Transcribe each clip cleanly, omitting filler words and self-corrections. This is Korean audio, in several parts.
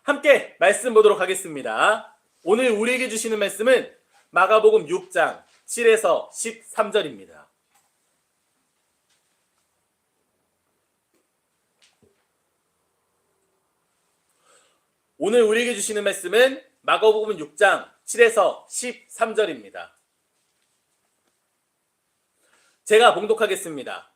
함께 말씀 보도록 하겠습니다. 오늘 우리에게 주시는 말씀은 마가복음 6장 7에서 13절입니다. 오늘 우리에게 주시는 말씀은 마가복음 6장 7에서 13절입니다. 제가 봉독하겠습니다.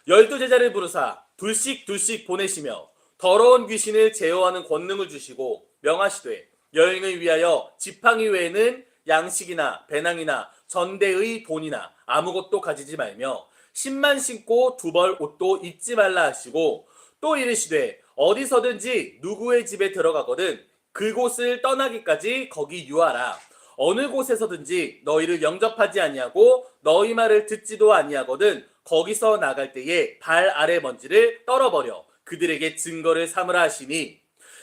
12제자를 부르사 둘씩 보내시며 더러운 귀신을 제어하는 권능을 주시고 명하시되 여행을 위하여 지팡이 외에는 양식이나 배낭이나 전대의 돈이나 아무것도 가지지 말며 신만 신고 두 벌 옷도 입지 말라 하시고 또 이르시되 어디서든지 누구의 집에 들어가거든 그곳을 떠나기까지 거기 유하라. 어느 곳에서든지 너희를 영접하지 아니하고 너희 말을 듣지도 아니하거든 거기서 나갈 때에 발 아래 먼지를 떨어버려 그들에게 증거를 삼으라 하시니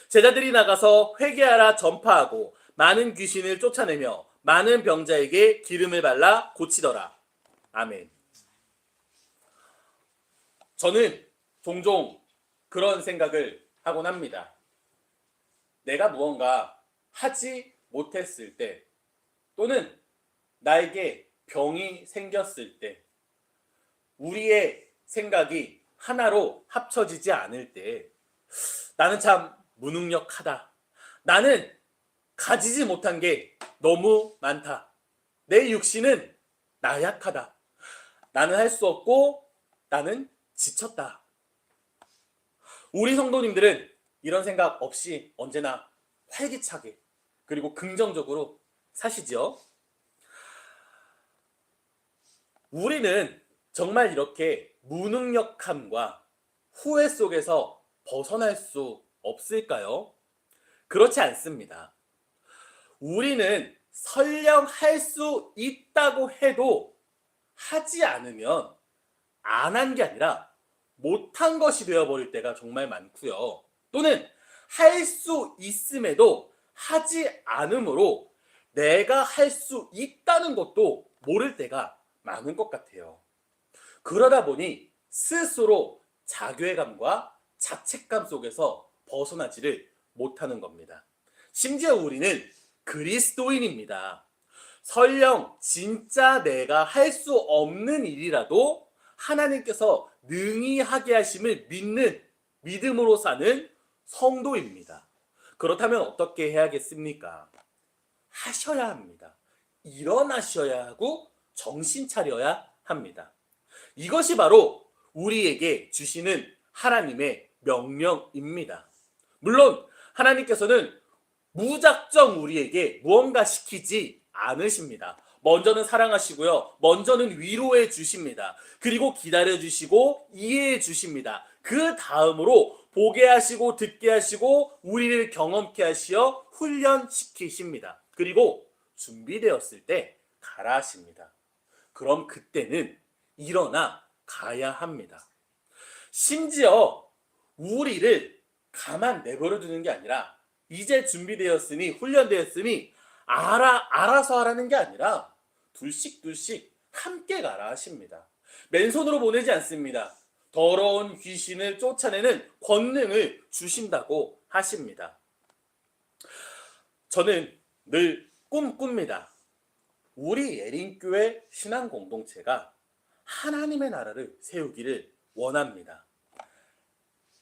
제자들이 나가서 회개하라 전파하고 많은 귀신을 쫓아내며 많은 병자에게 기름을 발라 고치더라. 아멘. 저는 종종 그런 생각을 하곤 합니다. 내가 무언가 하지 못했을 때 또는 나에게 병이 생겼을 때 우리의 생각이 하나로 합쳐지지 않을 때 나는 참 무능력하다. 나는 가지지 못한 게 너무 많다. 내 육신은 나약하다. 나는 할 수 없고 나는 지쳤다. 우리 성도님들은 이런 생각 없이 언제나 활기차게 그리고 긍정적으로 사시죠? 우리는 정말 이렇게 무능력함과 후회 속에서 벗어날 수 없을까요? 그렇지 않습니다. 우리는 설령 할 수 있다고 해도 하지 않으면 안 한 게 아니라 못한 것이 되어버릴 때가 정말 많고요. 또는 할 수 있음에도 하지 않으므로 내가 할 수 있다는 것도 모를 때가 많은 것 같아요. 그러다 보니 스스로 자괴감과 자책감 속에서 벗어나지를 못하는 겁니다. 심지어 우리는 그리스도인입니다. 설령 진짜 내가 할 수 없는 일이라도 하나님께서 능히 하게 하심을 믿는 믿음으로 사는 성도입니다. 그렇다면 어떻게 해야겠습니까? 하셔야 합니다. 일어나셔야 하고 정신 차려야 합니다. 이것이 바로 우리에게 주시는 하나님의 명령입니다. 물론 하나님께서는 무작정 우리에게 무언가 시키지 않으십니다. 먼저는 사랑하시고요. 먼저는 위로해 주십니다. 그리고 기다려 주시고 이해해 주십니다. 그 다음으로 보게 하시고 듣게 하시고 우리를 경험케 하시어 훈련시키십니다. 그리고 준비되었을 때 가라 하십니다. 그럼 그때는 일어나 가야 합니다. 심지어 우리를 가만 내버려 두는 게 아니라 이제 준비되었으니 훈련되었으니 알아서 하라는 게 아니라 둘씩 함께 가라 하십니다. 맨손으로 보내지 않습니다. 더러운 귀신을 쫓아내는 권능을 주신다고 하십니다. 저는 늘 꿈꿉니다. 우리 예린교회 신앙공동체가 하나님의 나라를 세우기를 원합니다.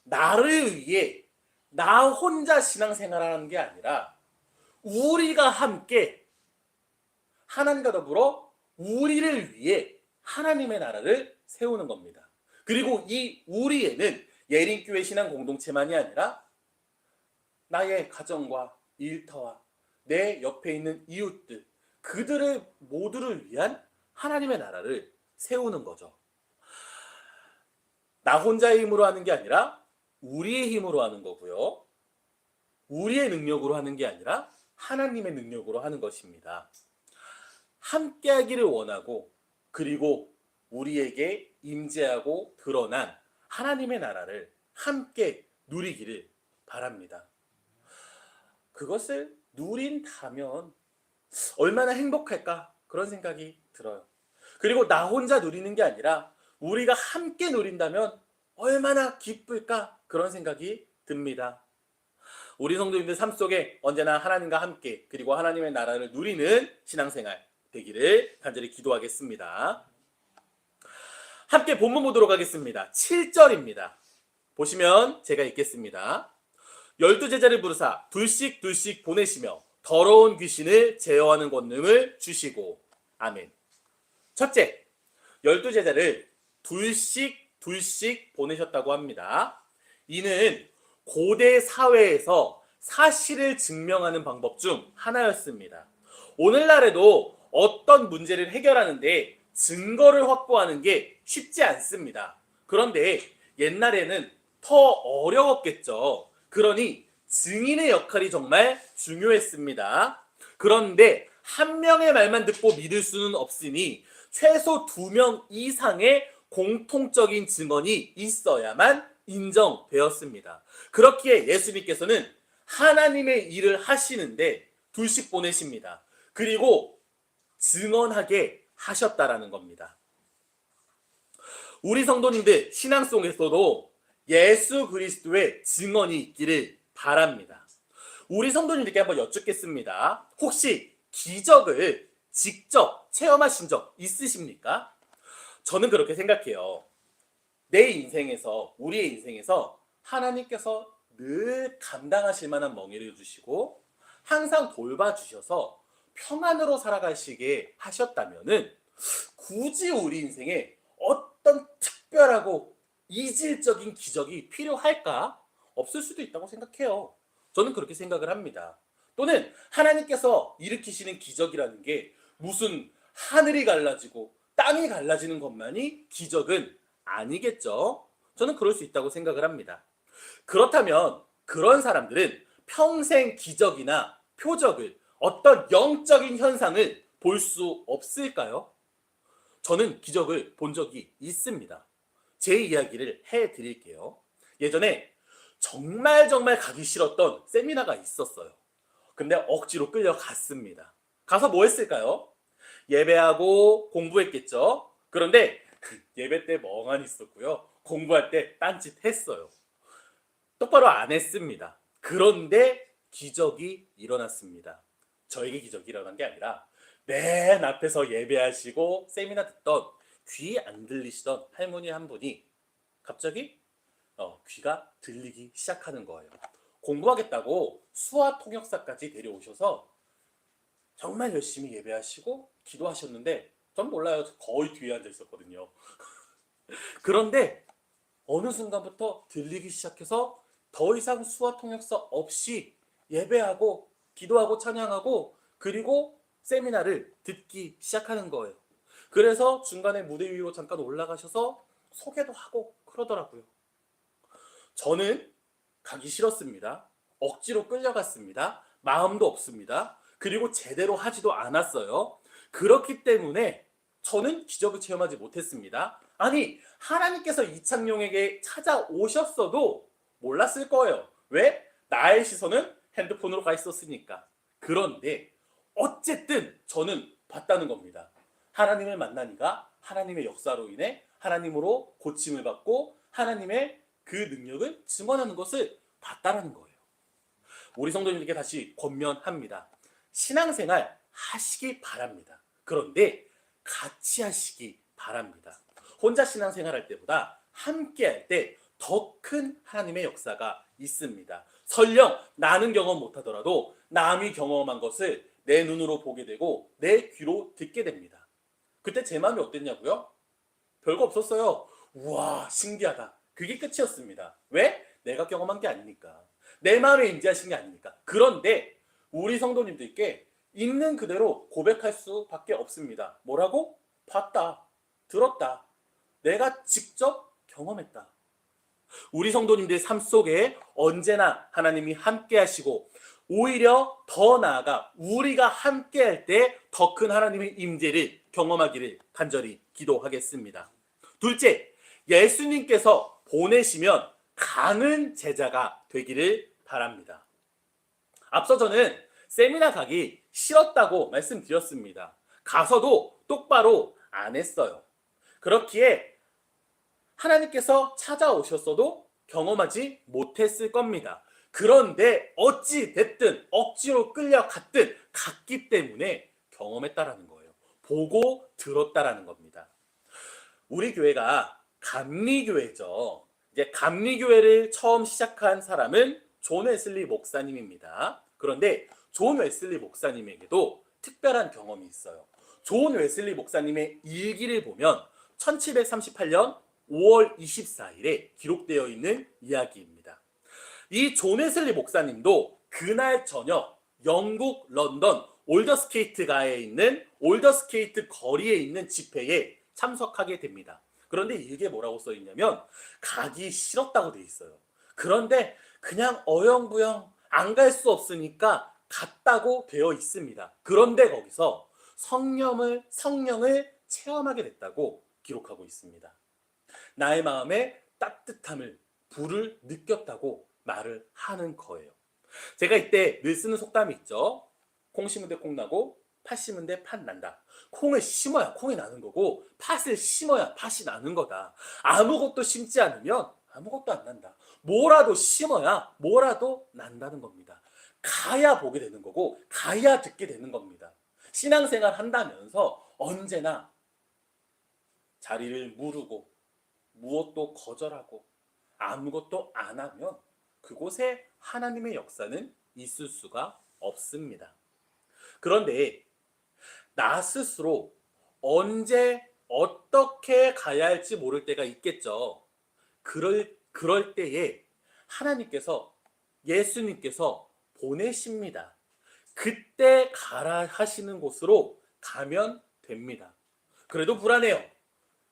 나를 위해 나 혼자 신앙생활하는 게 아니라 우리가 함께 하나님과 더불어 우리를 위해 하나님의 나라를 세우는 겁니다. 그리고 이 우리에는 예린교회 신앙공동체만이 아니라 나의 가정과 일터와 내 옆에 있는 이웃들 그들의 모두를 위한 하나님의 나라를 세우는 거죠. 나 혼자의 힘으로 하는 게 아니라 우리의 힘으로 하는 거고요. 우리의 능력으로 하는 게 아니라 하나님의 능력으로 하는 것입니다. 함께 하기를 원하고 그리고 우리에게 임재하고 드러난 하나님의 나라를 함께 누리기를 바랍니다. 그것을 누린다면 얼마나 행복할까 그런 생각이 들어요. 그리고 나 혼자 누리는 게 아니라 우리가 함께 누린다면 얼마나 기쁠까 그런 생각이 듭니다. 우리 성도님들 삶 속에 언제나 하나님과 함께 그리고 하나님의 나라를 누리는 신앙생활 되기를 간절히 기도하겠습니다. 함께 본문 보도록 하겠습니다. 7절입니다. 보시면 제가 읽겠습니다. 12제자를 부르사 둘씩 둘씩 보내시며 더러운 귀신을 제어하는 권능을 주시고. 아멘. 첫째, 12제자를 둘씩 둘씩 보내셨다고 합니다. 이는 고대 사회에서 사실을 증명하는 방법 중 하나였습니다. 오늘날에도 어떤 문제를 해결하는데 증거를 확보하는 게 쉽지 않습니다. 그런데 옛날에는 더 어려웠겠죠. 그러니 증인의 역할이 정말 중요했습니다. 그런데 한 명의 말만 듣고 믿을 수는 없으니 최소 2명 이상의 공통적인 증언이 있어야만 인정되었습니다. 그렇기에 예수님께서는 하나님의 일을 하시는데 둘씩 보내십니다. 그리고 증언하게 하셨다라는 겁니다. 우리 성도님들 신앙 속에서도 예수 그리스도의 증언이 있기를 바랍니다. 우리 성도님들께 한번 여쭙겠습니다. 혹시 기적을 직접 체험하신 적 있으십니까? 저는 그렇게 생각해요. 내 인생에서, 우리의 인생에서 하나님께서 늘 감당하실 만한 멍에를 주시고 항상 돌봐주셔서 평안으로 살아가시게 하셨다면은 굳이 우리 인생에 어떤 특별하고 이질적인 기적이 필요할까? 없을 수도 있다고 생각해요. 저는 그렇게 생각을 합니다. 또는 하나님께서 일으키시는 기적이라는 게 무슨 하늘이 갈라지고 땅이 갈라지는 것만이 기적은 아니겠죠. 저는 그럴 수 있다고 생각을 합니다. 그렇다면 그런 사람들은 평생 기적이나 표적을, 어떤 영적인 현상을 볼 수 없을까요? 저는 기적을 본 적이 있습니다. 제 이야기를 해드릴게요. 예전에 정말 가기 싫었던 세미나가 있었어요. 근데 억지로 끌려갔습니다. 가서 뭐 했을까요? 예배하고 공부했겠죠. 그런데 예배 때 멍하니 있었고요. 공부할 때 딴짓 했어요. 똑바로 안 했습니다. 그런데 기적이 일어났습니다. 저에게 기적이 일어난 게 아니라 맨 앞에서 예배하시고 세미나 듣던 귀 안 들리시던 할머니 한 분이 갑자기 귀가 들리기 시작하는 거예요. 공부하겠다고 수화 통역사까지 데려오셔서 정말 열심히 예배하시고 기도하셨는데 전 몰라요. 거의 뒤에 앉아 있었거든요. 그런데 어느 순간부터 들리기 시작해서 더 이상 수화 통역사 없이 예배하고 기도하고 찬양하고 그리고 세미나를 듣기 시작하는 거예요. 그래서 중간에 무대 위로 잠깐 올라가셔서 소개도 하고 그러더라고요. 저는 가기 싫었습니다. 억지로 끌려갔습니다. 마음도 없습니다. 그리고 제대로 하지도 않았어요. 그렇기 때문에 저는 기적을 체험하지 못했습니다. 아니, 하나님께서 이창용에게 찾아오셨어도 몰랐을 거예요. 왜? 나의 시선은 핸드폰으로 가 있었으니까. 그런데 어쨌든 저는 봤다는 겁니다. 하나님을 만나니까 하나님의 역사로 인해 하나님으로 고침을 받고 하나님의 그 능력을 증언하는 것을 봤다는 거예요. 우리 성도님들께 다시 권면합니다. 신앙생활 하시기 바랍니다. 그런데 같이 하시기 바랍니다. 혼자 신앙생활 할 때보다 함께 할 때 더 큰 하나님의 역사가 있습니다. 설령 나는 경험 못하더라도 남이 경험한 것을 내 눈으로 보게 되고 내 귀로 듣게 됩니다. 그때 제 마음이 어땠냐고요? 별거 없었어요. 우와, 신기하다. 그게 끝이었습니다. 왜? 내가 경험한 게 아니니까. 내 마음에 임재하신 게 아니니까. 그런데 우리 성도님들께 있는 그대로 고백할 수밖에 없습니다. 뭐라고? 봤다, 들었다, 내가 직접 경험했다. 우리 성도님들의 삶 속에 언제나 하나님이 함께 하시고 오히려 더 나아가 우리가 함께 할 때 더 큰 하나님의 임재를 경험하기를 간절히 기도하겠습니다. 둘째, 예수님께서 보내시면 가는 제자가 되기를 바랍니다. 앞서 저는 세미나 가기 싫었다고 말씀드렸습니다. 가서도 똑바로 안 했어요. 그렇기에 하나님께서 찾아오셨어도 경험하지 못했을 겁니다. 그런데 어찌 됐든 억지로 끌려갔든 갔기 때문에 경험했다라는 거예요. 보고 들었다라는 겁니다. 우리 교회가 감리교회죠. 이제 감리교회를 처음 시작한 사람은 존 웨슬리 목사님입니다. 그런데 존 웨슬리 목사님에게도 특별한 경험이 있어요. 존 웨슬리 목사님의 일기를 보면 1738년 5월 24일에 기록되어 있는 이야기입니다. 이 존 웨슬리 목사님도 그날 저녁 영국 런던 올더스케이트가에 있는 올더스케이트 거리에 있는 집회에 참석하게 됩니다. 그런데 이게 뭐라고 써 있냐면 가기 싫었다고 돼 있어요. 그런데 그냥 어영부영 안 갈 수 없으니까 갔다고 되어 있습니다. 그런데 거기서 성령을 체험하게 됐다고 기록하고 있습니다. 나의 마음에 따뜻함을, 불을 느꼈다고 말을 하는 거예요. 제가 이때 늘 쓰는 속담이 있죠. 콩 심은 데 콩 나고 팥 심은 데 팥 난다. 콩을 심어야 콩이 나는 거고 팥을 심어야 팥이 나는 거다. 아무것도 심지 않으면 아무것도 안 난다. 뭐라도 심어야 뭐라도 난다는 겁니다. 가야 보게 되는 거고 가야 듣게 되는 겁니다. 신앙생활 한다면서 언제나 자리를 무르고 무엇도 거절하고 아무것도 안 하면 그곳에 하나님의 역사는 있을 수가 없습니다. 그런데 나 스스로 언제 어떻게 가야 할지 모를 때가 있겠죠. 그럴 때에 하나님께서, 예수님께서 보내십니다. 그때 가라 하시는 곳으로 가면 됩니다. 그래도 불안해요.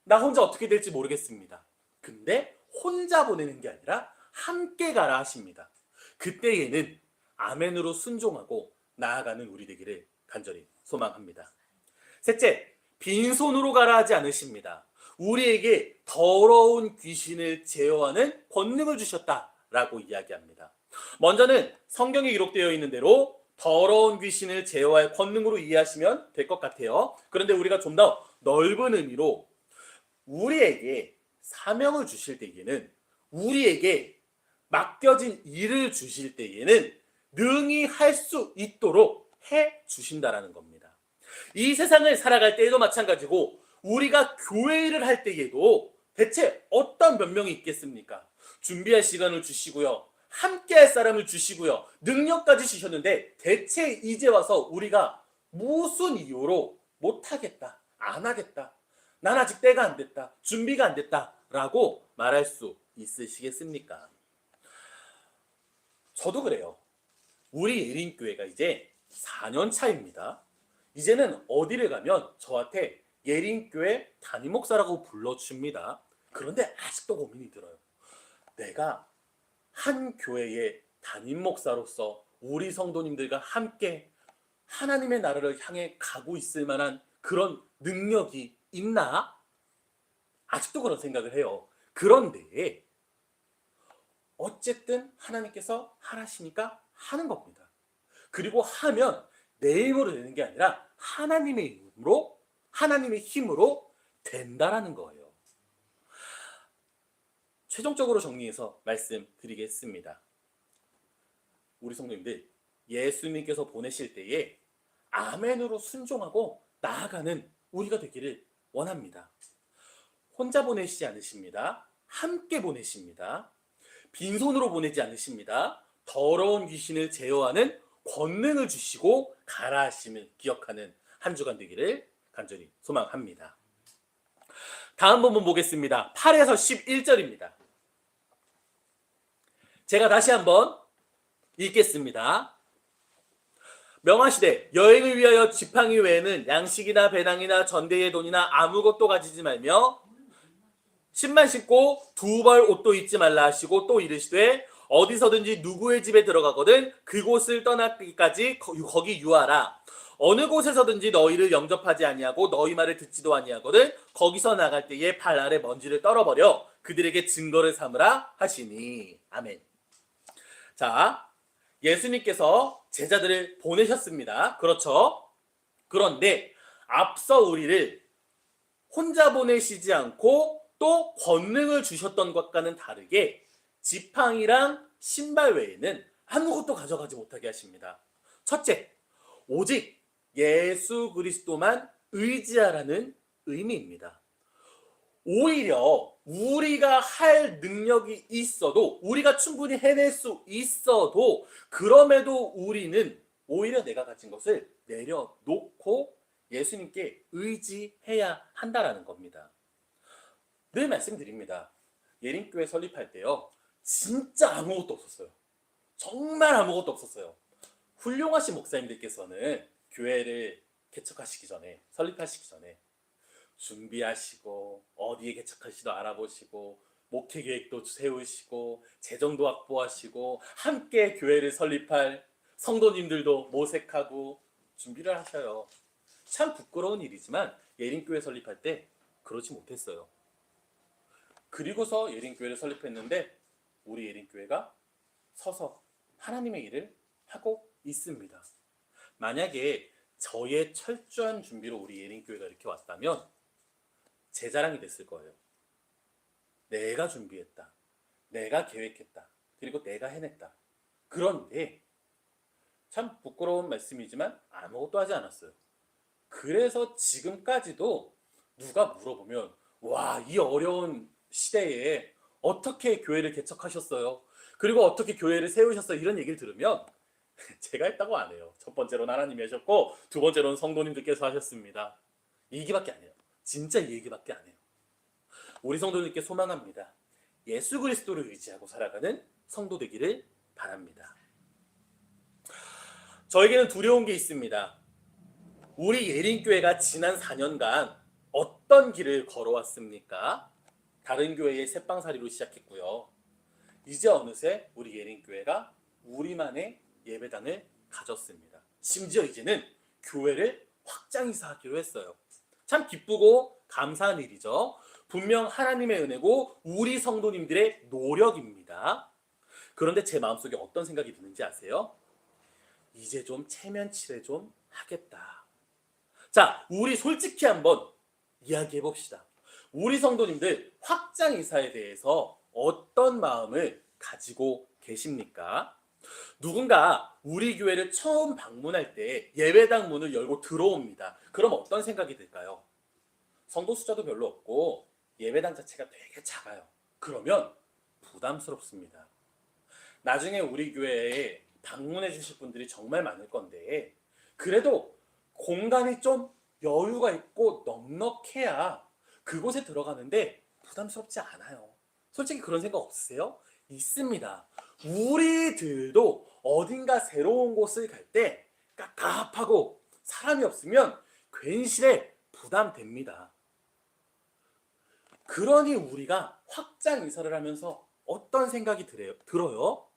나 혼자 어떻게 될지 모르겠습니다. 근데 혼자 보내는 게 아니라 함께 가라 하십니다. 그때에는 아멘으로 순종하고 나아가는 우리 되기를 간절히 소망합니다. 셋째, 빈손으로 가라 하지 않으십니다. 우리에게 더러운 귀신을 제어하는 권능을 주셨다라고 이야기합니다. 먼저는 성경에 기록되어 있는 대로 더러운 귀신을 제어할 권능으로 이해하시면 될 것 같아요. 그런데 우리가 좀 더 넓은 의미로 우리에게 사명을 주실 때에는, 우리에게 맡겨진 일을 주실 때에는 능히 할 수 있도록 해 주신다라는 겁니다. 이 세상을 살아갈 때에도 마찬가지고 우리가 교회 일을 할 때에도 대체 어떤 변명이 있겠습니까? 준비할 시간을 주시고요. 함께 할 사람을 주시고요. 능력까지 주셨는데 대체 이제 와서 우리가 무슨 이유로 못하겠다, 안 하겠다, 난 아직 때가 안 됐다, 준비가 안 됐다 라고 말할 수 있으시겠습니까? 저도 그래요. 우리 예린교회가 이제 4년 차입니다. 이제는 어디를 가면 저한테 예린교회 담임목사라고 불러줍니다. 그런데 아직도 고민이 들어요. 내가 한 교회의 담임목사로서 우리 성도님들과 함께 하나님의 나라를 향해 가고 있을 만한 그런 능력이 있나? 아직도 그런 생각을 해요. 그런데 어쨌든 하나님께서 하라시니까 하는 겁니다. 그리고 하면 내 힘으로 되는 게 아니라 하나님의 힘으로 된다라는 거예요. 최종적으로 정리해서 말씀드리겠습니다. 우리 성도님들, 예수님께서 보내실 때에 아멘으로 순종하고 나아가는 우리가 되기를 원합니다. 혼자 보내시지 않으십니다. 함께 보내십니다. 빈손으로 보내지 않으십니다. 더러운 귀신을 제어하는 권능을 주시고 가라 하심을 기억하는 한 주간 되기를 간절히 소망합니다. 다음 본문 보겠습니다. 8에서 11절입니다. 제가 다시 한번 읽겠습니다. 명하시되 여행을 위하여 지팡이 외에는 양식이나 배낭이나 전대의 돈이나 아무것도 가지지 말며 신만 신고 두 벌 옷도 입지 말라 하시고 또 이르시되 어디서든지 누구의 집에 들어가거든 그곳을 떠나기까지 거기 유하라. 어느 곳에서든지 너희를 영접하지 아니하고 너희 말을 듣지도 아니하거든 거기서 나갈 때에 발 아래 먼지를 떨어버려 그들에게 증거를 삼으라 하시니. 아멘. 자, 예수님께서 제자들을 보내셨습니다. 그렇죠? 그런데 앞서 우리를 혼자 보내시지 않고 또 권능을 주셨던 것과는 다르게 지팡이랑 신발 외에는 아무것도 가져가지 못하게 하십니다. 첫째, 오직 예수 그리스도만 의지하라는 의미입니다. 오히려 우리가 할 능력이 있어도, 우리가 충분히 해낼 수 있어도, 그럼에도 우리는 오히려 내가 가진 것을 내려놓고 예수님께 의지해야 한다라는 겁니다. 늘 말씀드립니다. 예림교회 설립할 때요, 진짜 아무것도 없었어요. 정말 아무것도 없었어요. 훌륭하신 목사님들께서는 교회를 개척하시기 전에, 설립하시기 전에 준비하시고 어디에 개척할지도 알아보시고 목회 계획도 세우시고 재정도 확보하시고 함께 교회를 설립할 성도님들도 모색하고 준비를 하셔요. 참 부끄러운 일이지만 예림교회 설립할 때 그러지 못했어요. 그리고서 예림교회를 설립했는데 우리 예림교회가 서서 하나님의 일을 하고 있습니다. 만약에 저의 철저한 준비로 우리 예림교회가 이렇게 왔다면 제 자랑이 됐을 거예요. 내가 준비했다. 내가 계획했다. 그리고 내가 해냈다. 그런데 참 부끄러운 말씀이지만 아무것도 하지 않았어요. 그래서 지금까지도 누가 물어보면 와, 이 어려운 시대에 어떻게 교회를 개척하셨어요? 그리고 어떻게 교회를 세우셨어요? 이런 얘기를 들으면 제가 했다고 안 해요. 첫 번째로는 하나님이 하셨고 두 번째로는 성도님들께서 하셨습니다. 이 얘기밖에 안 해요. 진짜 이 얘기밖에 안 해요. 우리 성도님께 소망합니다. 예수 그리스도를 의지하고 살아가는 성도 되기를 바랍니다. 저에게는 두려운 게 있습니다. 우리 예림교회가 지난 4년간 어떤 길을 걸어왔습니까? 다른 교회의 새빵살이로 시작했고요. 이제 어느새 우리 예림교회가 우리만의 예배당을 가졌습니다. 심지어 이제는 교회를 확장 이사하기로 했어요. 참 기쁘고 감사한 일이죠. 분명 하나님의 은혜고 우리 성도님들의 노력입니다. 그런데 제 마음속에 어떤 생각이 드는지 아세요? 이제 좀 체면치레 좀 하겠다. 자, 우리 솔직히 한번 이야기해 봅시다. 우리 성도님들 확장 이사에 대해서 어떤 마음을 가지고 계십니까? 누군가 우리 교회를 처음 방문할 때 예배당 문을 열고 들어옵니다. 그럼 어떤 생각이 들까요? 성도 숫자도 별로 없고 예배당 자체가 되게 작아요. 그러면 부담스럽습니다. 나중에 우리 교회에 방문해 주실 분들이 정말 많을 건데 그래도 공간이 좀 여유가 있고 넉넉해야 그곳에 들어가는데 부담스럽지 않아요. 솔직히 그런 생각 없으세요? 있습니다. 우리들도 어딘가 새로운 곳을 갈 때 깝깝하고 사람이 없으면 괜시레 부담됩니다. 그러니 우리가 확장 이사를 하면서 어떤 생각이 들어요?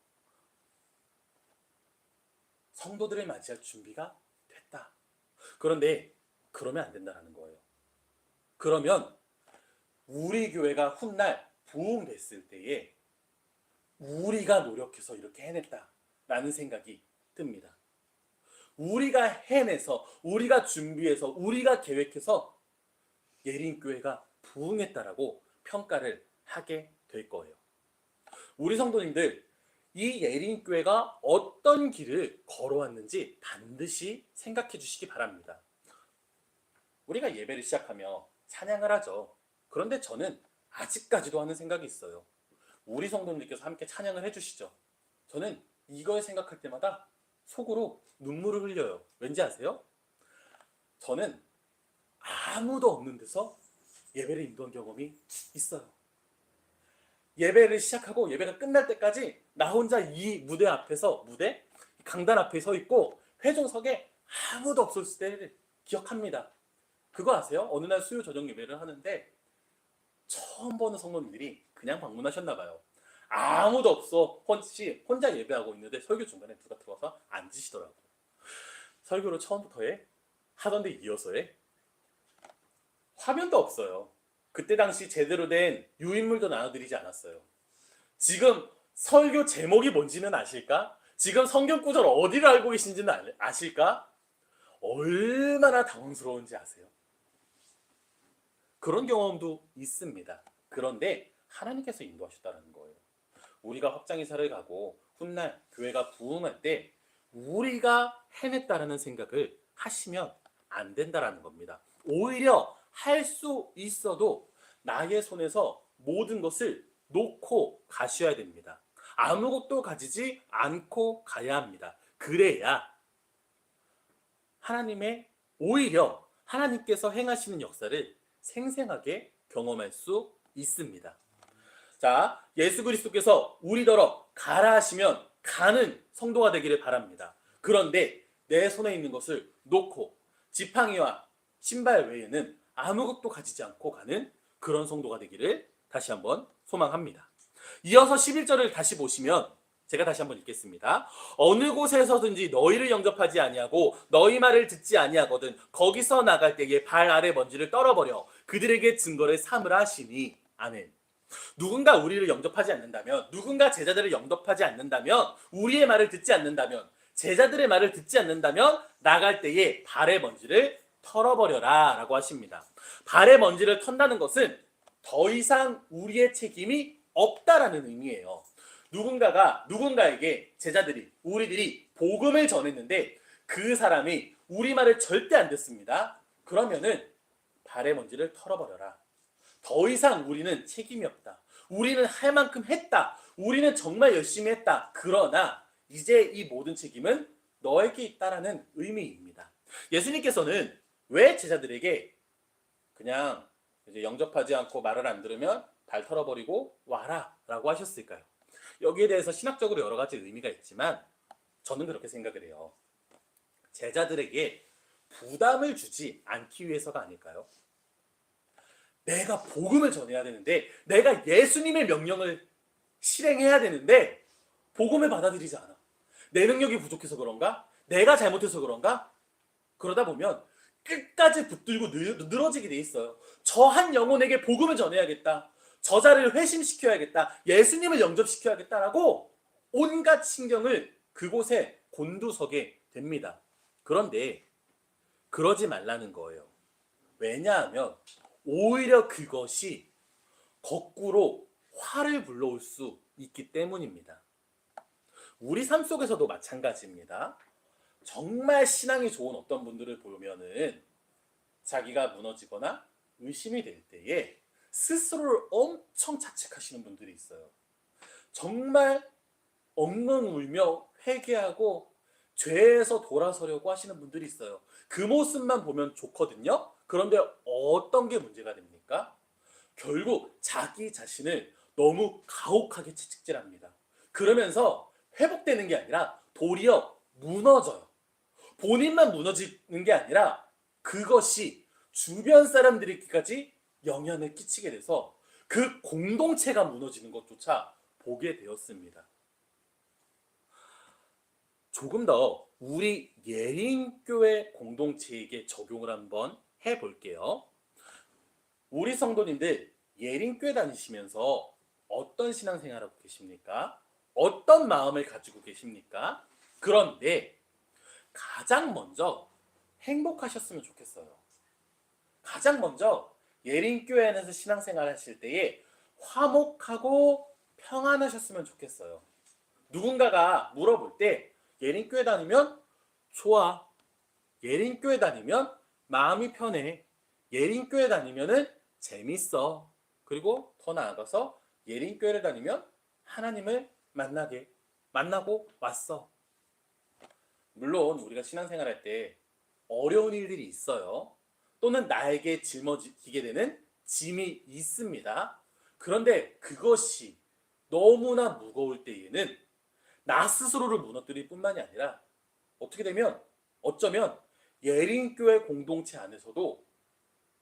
성도들을 맞이할 준비가 됐다. 그런데 그러면 안 된다는 거예요. 그러면 우리 교회가 훗날 부흥됐을 때에 우리가 노력해서 이렇게 해냈다라는 생각이 듭니다. 우리가 해내서, 우리가 준비해서, 우리가 계획해서 예림교회가 부흥했다라고 평가를 하게 될 거예요. 우리 성도님들, 이 예림교회가 어떤 길을 걸어왔는지 반드시 생각해 주시기 바랍니다. 우리가 예배를 시작하며 찬양을 하죠. 그런데 저는 아직까지도 하는 생각이 있어요. 우리 성도님들께서 함께 찬양을 해주시죠. 저는 이걸 생각할 때마다 속으로 눈물을 흘려요. 왠지 아세요? 저는 아무도 없는 데서 예배를 인도한 경험이 있어요. 예배를 시작하고 예배가 끝날 때까지 나 혼자 이 무대 앞에서, 강단 앞에 서 있고 회중석에 아무도 없었을 때를 기억합니다. 그거 아세요? 어느 날 수요 저녁 예배를 하는데 처음 보는 성도님들이 그냥 방문하셨나 봐요. 아무도 없어. 혼자 예배하고 있는데 설교 중간에 누가 들어와서 앉으시더라고. 설교를 처음부터 하던 데 이어서 화면도 없어요. 그때 당시 제대로 된 유인물도 나눠드리지 않았어요. 지금 설교 제목이 뭔지는 아실까? 지금 성경 구절 어디를 알고 계신지는 아실까? 얼마나 당황스러운지 아세요? 그런 경험도 있습니다. 그런데 하나님께서 인도하셨다는 거예요. 우리가 확장이사를 가고 훗날 교회가 부흥할 때 우리가 해냈다라는 생각을 하시면 안 된다라는 겁니다. 오히려 할 수 있어도 나의 손에서 모든 것을 놓고 가셔야 됩니다. 아무것도 가지지 않고 가야 합니다. 그래야 하나님의 오히려 하나님께서 행하시는 역사를 생생하게 경험할 수 있습니다. 자, 예수 그리스도께서 우리더러 가라 하시면 가는 성도가 되기를 바랍니다. 그런데 내 손에 있는 것을 놓고 지팡이와 신발 외에는 아무것도 가지지 않고 가는 그런 성도가 되기를 다시 한번 소망합니다. 이어서 11절을 다시 보시면 제가 다시 한번 읽겠습니다. 어느 곳에서든지 너희를 영접하지 아니하고 너희 말을 듣지 아니하거든 거기서 나갈 때에 발 아래 먼지를 떨어버려 그들에게 증거를 삼으라 하시니. 아멘. 누군가 우리를 영접하지 않는다면, 누군가 제자들을 영접하지 않는다면, 우리의 말을 듣지 않는다면, 제자들의 말을 듣지 않는다면 나갈 때에 발의 먼지를 털어버려라 라고 하십니다. 발의 먼지를 턴다는 것은 더 이상 우리의 책임이 없다라는 의미예요. 누군가에게 제자들이, 우리들이 복음을 전했는데 그 사람이 우리 말을 절대 안 듣습니다. 그러면은 발의 먼지를 털어버려라. 더 이상 우리는 책임이 없다. 우리는 할 만큼 했다. 우리는 정말 열심히 했다. 그러나 이제 이 모든 책임은 너에게 있다라는 의미입니다. 예수님께서는 왜 제자들에게 그냥 이제 영접하지 않고 말을 안 들으면 발 털어버리고 와라 라고 하셨을까요? 여기에 대해서 신학적으로 여러 가지 의미가 있지만 저는 그렇게 생각을 해요. 제자들에게 부담을 주지 않기 위해서가 아닐까요? 내가 복음을 전해야 되는데, 내가 예수님의 명령을 실행해야 되는데 복음을 받아들이지 않아. 내 능력이 부족해서 그런가? 내가 잘못해서 그런가? 그러다 보면 끝까지 붙들고 늘어지게 돼 있어요. 저 한 영혼에게 복음을 전해야겠다. 저자를 회심시켜야겠다. 예수님을 영접시켜야겠다라고 온갖 신경을 그곳에 곤두서게 됩니다. 그런데 그러지 말라는 거예요. 왜냐하면 오히려 그것이 거꾸로 화를 불러올 수 있기 때문입니다. 우리 삶 속에서도 마찬가지입니다. 정말 신앙이 좋은 어떤 분들을 보면은 자기가 무너지거나 의심이 될 때에 스스로를 엄청 자책하시는 분들이 있어요. 정말 엉엉 울며 회개하고 죄에서 돌아서려고 하시는 분들이 있어요. 그 모습만 보면 좋거든요. 그런데 어떤 게 문제가 됩니까? 결국 자기 자신을 너무 가혹하게 채찍질합니다. 그러면서 회복되는 게 아니라 도리어 무너져요. 본인만 무너지는 게 아니라 그것이 주변 사람들에게까지 영향을 끼치게 돼서 그 공동체가 무너지는 것조차 보게 되었습니다. 조금 더 우리 예린교회 공동체에게 적용을 한번 해볼게요. 우리 성도님들 예린교회 다니시면서 어떤 신앙생활하고 계십니까? 어떤 마음을 가지고 계십니까? 그런데 가장 먼저 행복하셨으면 좋겠어요. 가장 먼저 예린교회 안에서 신앙생활 하실 때에 화목하고 평안하셨으면 좋겠어요. 누군가가 물어볼 때 예린교회 다니면 좋아. 예린교회 다니면 마음이 편해. 예린교회 다니면은 재밌어. 그리고 더 나아가서 예린교회를 다니면 하나님을 만나고 왔어. 물론 우리가 신앙생활할 때 어려운 일들이 있어요. 또는 나에게 짊어지게 되는 짐이 있습니다. 그런데 그것이 너무나 무거울 때에는 나 스스로를 무너뜨릴 뿐만이 아니라 어떻게 되면 어쩌면 예린교회 공동체 안에서도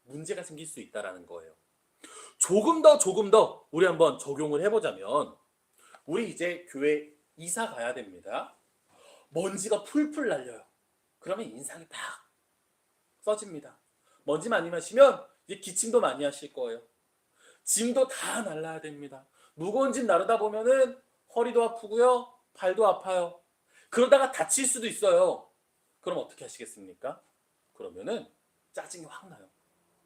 문제가 생길 수 있다는 거예요. 조금 더 우리 한번 적용을 해보자면 우리 이제 교회 이사 가야 됩니다. 먼지가 풀풀 날려요. 그러면 인상이 팍 써집니다. 먼지 많이 마시면 이제 기침도 많이 하실 거예요. 짐도 다 날라야 됩니다. 무거운 짐 나르다 보면은 허리도 아프고요. 발도 아파요. 그러다가 다칠 수도 있어요. 그럼 어떻게 하시겠습니까? 그러면은 짜증이 확 나요.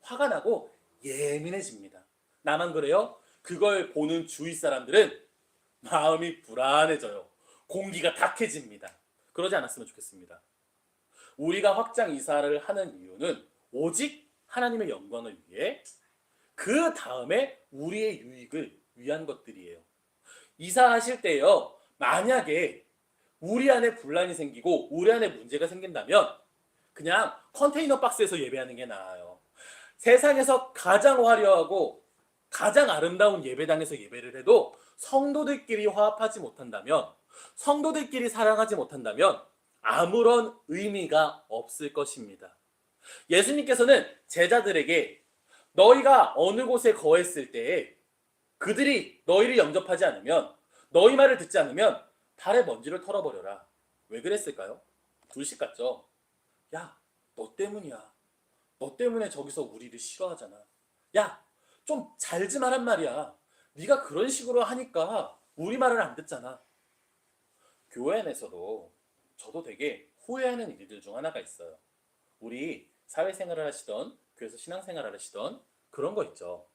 화가 나고 예민해집니다. 나만 그래요? 그걸 보는 주위 사람들은 마음이 불안해져요. 공기가 탁해집니다. 그러지 않았으면 좋겠습니다. 우리가 확장 이사를 하는 이유는 오직 하나님의 영광을 위해, 그 다음에 우리의 유익을 위한 것들이에요. 이사하실 때요, 만약에 우리 안에 분란이 생기고 우리 안에 문제가 생긴다면 그냥 컨테이너 박스에서 예배하는 게 나아요. 세상에서 가장 화려하고 가장 아름다운 예배당에서 예배를 해도 성도들끼리 화합하지 못한다면, 성도들끼리 사랑하지 못한다면 아무런 의미가 없을 것입니다. 예수님께서는 제자들에게 너희가 어느 곳에 거했을 때에 그들이 너희를 영접하지 않으면, 너희 말을 듣지 않으면 발에 먼지를 털어버려라. 왜 그랬을까요? 불식 같죠? 야, 너 때문이야. 너 때문에 저기서 우리를 싫어하잖아. 야, 좀 잘 좀 하란 말이야. 네가 그런 식으로 하니까 우리 말을 안 듣잖아. 교회 안에서도 저도 되게 후회하는 일들 중 하나가 있어요. 우리 사회생활을 하시던, 교회에서 신앙생활을 하시던 그런 거 있죠.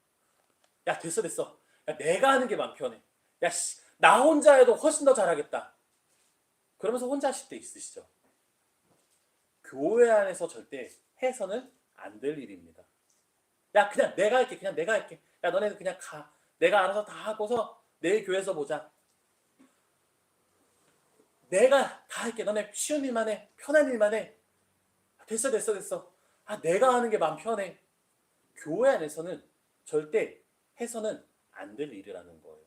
야, 됐어 됐어. 야, 내가 하는 게 마음 편해. 야, 씨, 나 혼자 해도 훨씬 더 잘하겠다. 그러면서 혼자 하실 때 있으시죠? 교회 안에서 절대 해서는 안 될 일입니다. 야, 그냥 내가 할게. 그냥 내가 할게. 야, 너네는 그냥 가. 내가 알아서 다 하고서 내일 교회에서 보자. 내가 다 할게. 너네 쉬운 일만 해. 편한 일만 해. 됐어 됐어 됐어. 아, 내가 하는 게 마음 편해. 교회 안에서는 절대 해서는 안 될 일이라는 거예요.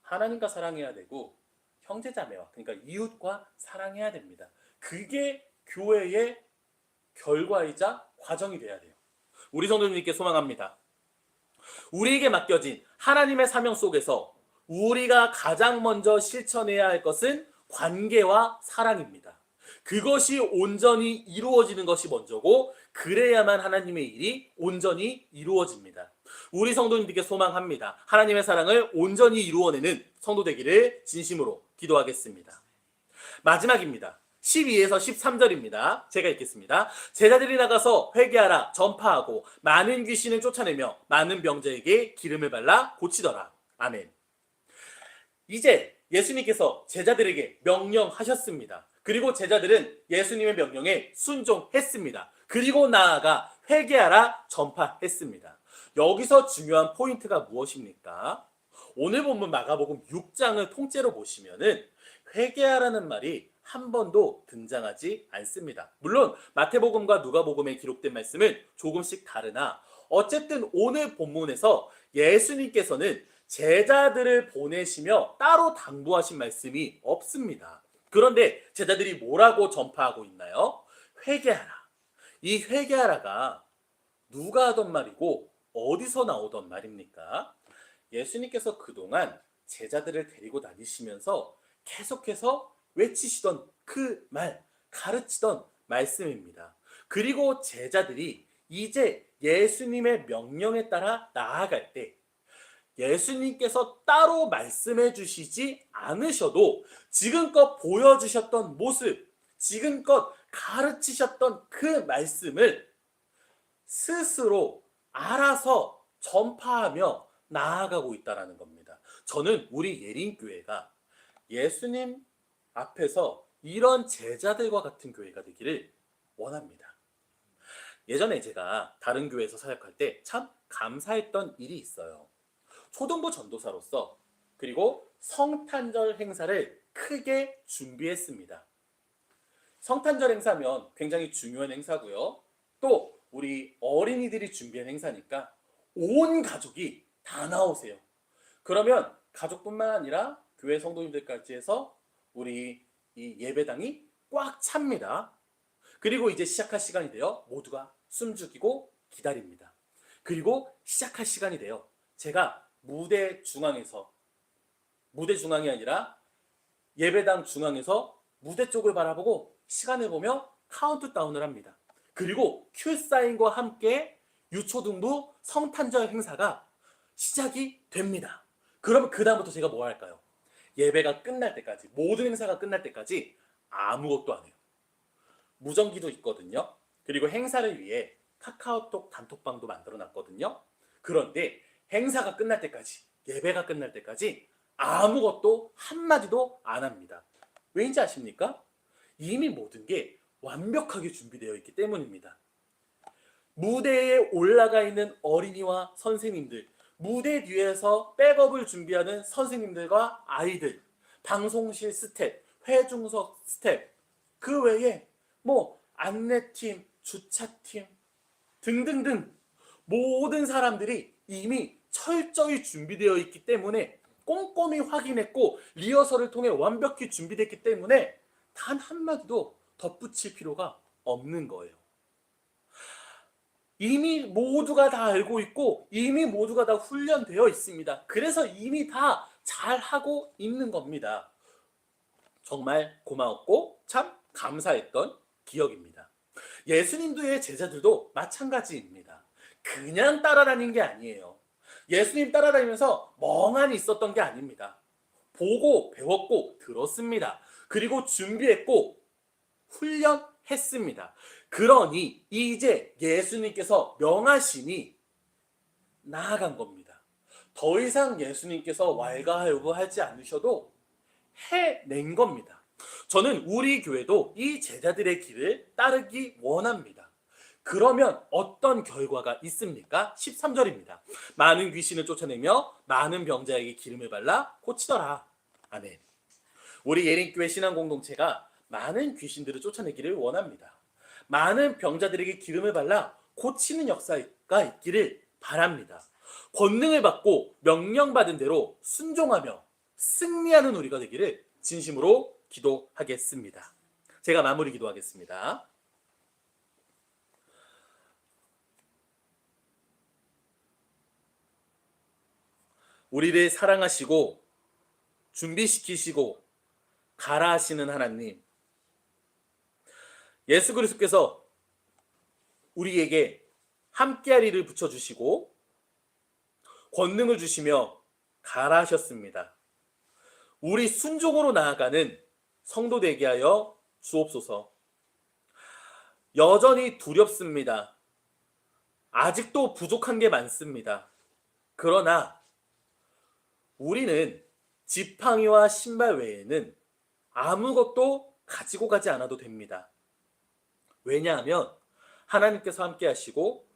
하나님과 사랑해야 되고 형제자매와, 그러니까 이웃과 사랑해야 됩니다. 그게 교회의 결과이자 과정이 돼야 돼요. 우리 성도님께 소망합니다. 우리에게 맡겨진 하나님의 사명 속에서 우리가 가장 먼저 실천해야 할 것은 관계와 사랑입니다. 그것이 온전히 이루어지는 것이 먼저고, 그래야만 하나님의 일이 온전히 이루어집니다. 우리 성도님들께 소망합니다. 하나님의 사랑을 온전히 이루어내는 성도 되기를 진심으로 기도하겠습니다. 마지막입니다. 12에서 13절입니다. 제가 읽겠습니다. 제자들이 나가서 회개하라 전파하고 많은 귀신을 쫓아내며 많은 병자에게 기름을 발라 고치더라. 아멘. 이제 예수님께서 제자들에게 명령하셨습니다. 그리고 제자들은 예수님의 명령에 순종했습니다. 그리고 나아가 회개하라 전파했습니다. 여기서 중요한 포인트가 무엇입니까? 오늘 본문 마가복음 6장을 통째로 보시면은 회개하라는 말이 한 번도 등장하지 않습니다. 물론 마태복음과 누가복음에 기록된 말씀은 조금씩 다르나 어쨌든 오늘 본문에서 예수님께서는 제자들을 보내시며 따로 당부하신 말씀이 없습니다. 그런데 제자들이 뭐라고 전파하고 있나요? 회개하라. 이 회개하라가 누가 하던 말이고 어디서 나오던 말입니까? 예수님께서 그동안 제자들을 데리고 다니시면서 계속해서 외치시던 그 말, 가르치던 말씀입니다. 그리고 제자들이 이제 예수님의 명령에 따라 나아갈 때 예수님께서 따로 말씀해 주시지 않으셔도 지금껏 보여주셨던 모습, 지금껏 가르치셨던 그 말씀을 스스로 알아서 전파하며 나아가고 있다는 겁니다. 저는 우리 예린교회가 예수님 앞에서 이런 제자들과 같은 교회가 되기를 원합니다. 예전에 제가 다른 교회에서 사역할 때 참 감사했던 일이 있어요. 초등부 전도사로서 그리고 성탄절 행사를 크게 준비했습니다. 성탄절 행사면 굉장히 중요한 행사고요. 또 우리 어린이들이 준비한 행사니까 온 가족이 다 나오세요. 그러면 가족뿐만 아니라 교회 성도님들까지 해서 우리 이 예배당이 꽉 찹니다. 그리고 이제 시작할 시간이 되어 모두가 숨죽이고 기다립니다. 그리고 시작할 시간이 되어 제가 무대 중앙이 아니라 예배당 중앙에서 무대 쪽을 바라보고 시간을 보며 카운트다운을 합니다. 그리고 큐사인과 함께 유초등부 성탄절 행사가 시작이 됩니다. 그럼 그 다음부터 제가 뭐 할까요? 예배가 끝날 때까지, 모든 행사가 끝날 때까지 아무것도 안 해요. 무전기도 있거든요. 그리고 행사를 위해 카카오톡 단톡방도 만들어 놨거든요. 그런데 행사가 끝날 때까지, 예배가 끝날 때까지 아무것도 한마디도 안 합니다. 왜인지 아십니까? 이미 모든 게 완벽하게 준비되어 있기 때문입니다. 무대에 올라가 있는 어린이와 선생님들, 무대 뒤에서 백업을 준비하는 선생님들과 아이들, 방송실 스텝, 회중석 스텝, 그 외에 안내팀, 주차팀 등등등 모든 사람들이 이미 철저히 준비되어 있기 때문에 꼼꼼히 확인했고 리허설을 통해 완벽히 준비됐기 때문에 단 한마디도 덧붙일 필요가 없는 거예요. 이미 모두가 다 알고 있고 이미 모두가 다 훈련되어 있습니다. 그래서 이미 다 잘하고 있는 겁니다. 정말 고마웠고 참 감사했던 기억입니다. 예수님도의 제자들도 마찬가지입니다. 그냥 따라다닌 게 아니에요. 예수님 따라다니면서 멍하니 있었던 게 아닙니다. 보고 배웠고 들었습니다. 그리고 준비했고 훈련했습니다. 그러니 이제 예수님께서 명하시니 나아간 겁니다. 더 이상 예수님께서 왈가왈부하지 않으셔도 해낸 겁니다. 저는 우리 교회도 이 제자들의 길을 따르기 원합니다. 그러면 어떤 결과가 있습니까? 13절입니다. 많은 귀신을 쫓아내며 많은 병자에게 기름을 발라 고치더라. 아멘. 우리 예린교회 신앙공동체가 많은 귀신들을 쫓아내기를 원합니다. 많은 병자들에게 기름을 발라 고치는 역사가 있기를 바랍니다. 권능을 받고 명령받은 대로 순종하며 승리하는 우리가 되기를 진심으로 기도하겠습니다. 제가 마무리 기도하겠습니다. 우리를 사랑하시고 준비시키시고 가라 하시는 하나님, 예수 그리스도께서 우리에게 함께하리를 붙여주시고 권능을 주시며 가라 하셨습니다. 우리 순종으로 나아가는 성도 되게 하여 주옵소서. 여전히 두렵습니다. 아직도 부족한 게 많습니다. 그러나 우리는 지팡이와 신발 외에는 아무것도 가지고 가지 않아도 됩니다. 왜냐하면 하나님께서 함께 하시고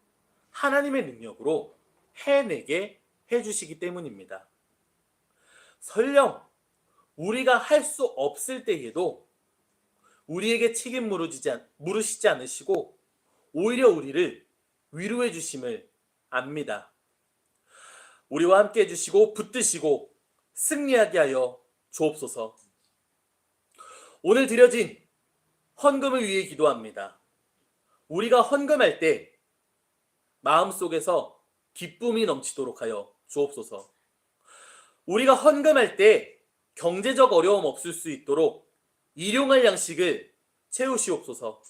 하나님의 능력으로 해내게 해주시기 때문입니다. 설령 우리가 할 수 없을 때에도 우리에게 책임 물으시지 않으시고 오히려 우리를 위로해 주심을 압니다. 우리와 함께 해주시고 붙드시고 승리하게 하여 주옵소서. 오늘 드려진 헌금을 위해 기도합니다. 우리가 헌금할 때 마음속에서 기쁨이 넘치도록 하여 주옵소서. 우리가 헌금할 때 경제적 어려움 없을 수 있도록 일용할 양식을 채우시옵소서.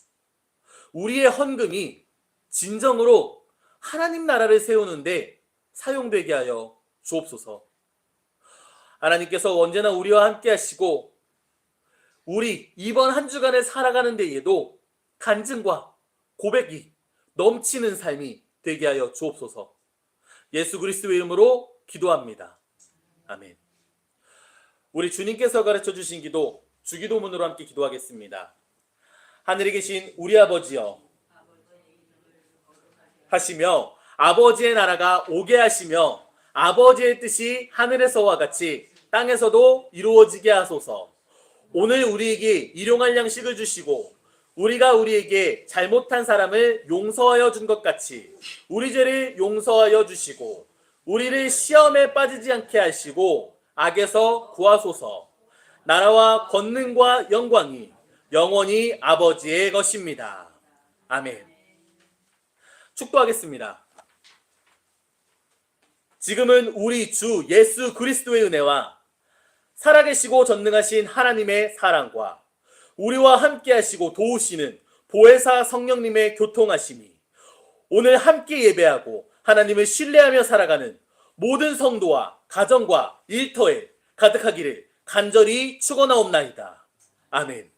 우리의 헌금이 진정으로 하나님 나라를 세우는데 사용되게 하여 주옵소서. 하나님께서 언제나 우리와 함께 하시고 우리 이번 한 주간을 살아가는 데에도 간증과 고백이 넘치는 삶이 되게 하여 주옵소서. 예수 그리스도의 이름으로 기도합니다. 아멘. 우리 주님께서 가르쳐 주신 기도, 주기도문으로 함께 기도하겠습니다. 하늘에 계신 우리 아버지여 하시며 아버지의 나라가 오게 하시며 아버지의 뜻이 하늘에서와 같이 땅에서도 이루어지게 하소서. 오늘 우리에게 일용할 양식을 주시고 우리가 우리에게 잘못한 사람을 용서하여 준 것 같이 우리 죄를 용서하여 주시고 우리를 시험에 빠지지 않게 하시고 악에서 구하소서. 나라와 권능과 영광이 영원히 아버지의 것입니다. 아멘. 축도하겠습니다. 지금은 우리 주 예수 그리스도의 은혜와 살아계시고 전능하신 하나님의 사랑과 우리와 함께 하시고 도우시는 보혜사 성령님의 교통하심이 오늘 함께 예배하고 하나님을 신뢰하며 살아가는 모든 성도와 가정과 일터에 가득하기를 간절히 축원하옵나이다. 아멘.